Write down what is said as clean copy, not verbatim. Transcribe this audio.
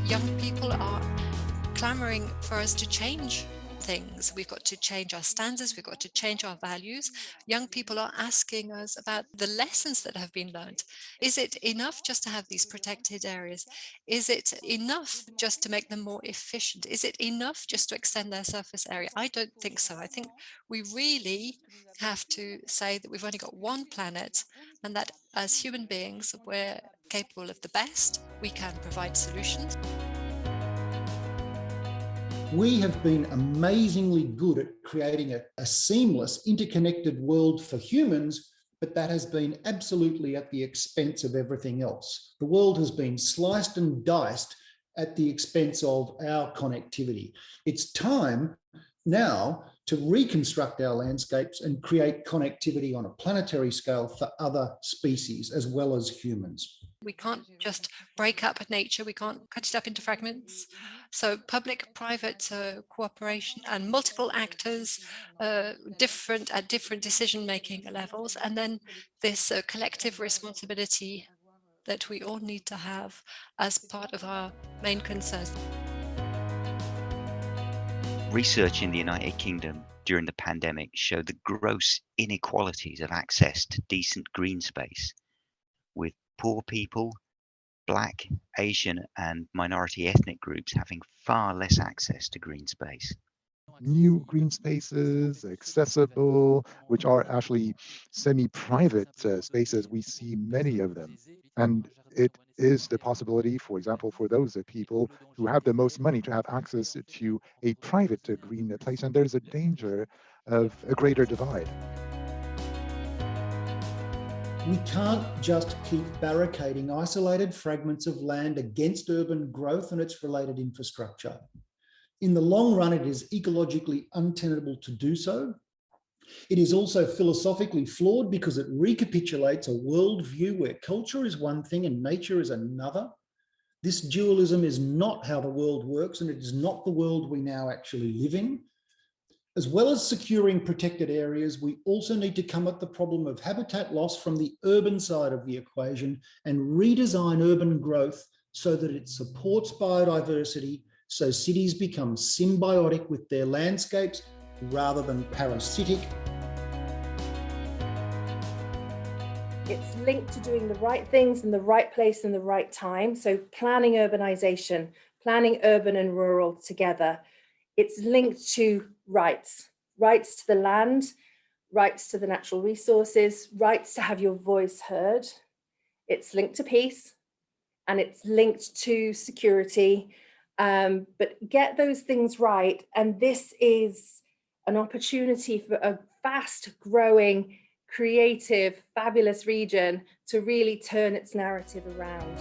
young people are clamoring for us to change things. We've got to change our standards, we've got to change our values. Young people are asking us about the lessons that have been learned. Is it enough just to have these protected areas? Is it enough just to make them more efficient? Is it enough just to extend their surface area? I don't think so. I think we really have to say that we've only got one planet, and that as human beings, we're capable of the best. We can provide solutions. We have been amazingly good at creating a seamless, interconnected world for humans, but that has been absolutely at the expense of everything else. The world has been sliced and diced at the expense of our connectivity. It's time now to reconstruct our landscapes and create connectivity on a planetary scale for other species as well as humans. We can't just break up nature, we can't cut it up into fragments. So public-private cooperation and multiple actors at different decision-making levels, and then this collective responsibility that we all need to have as part of our main concerns. Research in the United Kingdom during the pandemic showed the gross inequalities of access to decent green space, with poor people, Black, Asian and minority ethnic groups having far less access to green space. New green spaces, accessible, which are actually semi-private spaces, we see many of them. And it is the possibility, for example, for those people who have the most money to have access to a private green place, and there's a danger of a greater divide. We can't just keep barricading isolated fragments of land against urban growth and its related infrastructure. In the long run, it is ecologically untenable to do so. It is also philosophically flawed because it recapitulates a worldview where culture is one thing and nature is another. This dualism is not how the world works, and it is not the world we now actually live in. As well as securing protected areas, we also need to come at the problem of habitat loss from the urban side of the equation and redesign urban growth so that it supports biodiversity, so cities become symbiotic with their landscapes rather than parasitic. It's linked to doing the right things in the right place in the right time. So planning urbanization, planning urban and rural together. It's linked to rights to the land, rights to the natural resources, rights to have your voice heard. It's linked to peace, and it's linked to security. But get those things right, and this is an opportunity for a fast growing, creative, fabulous region to really turn its narrative around.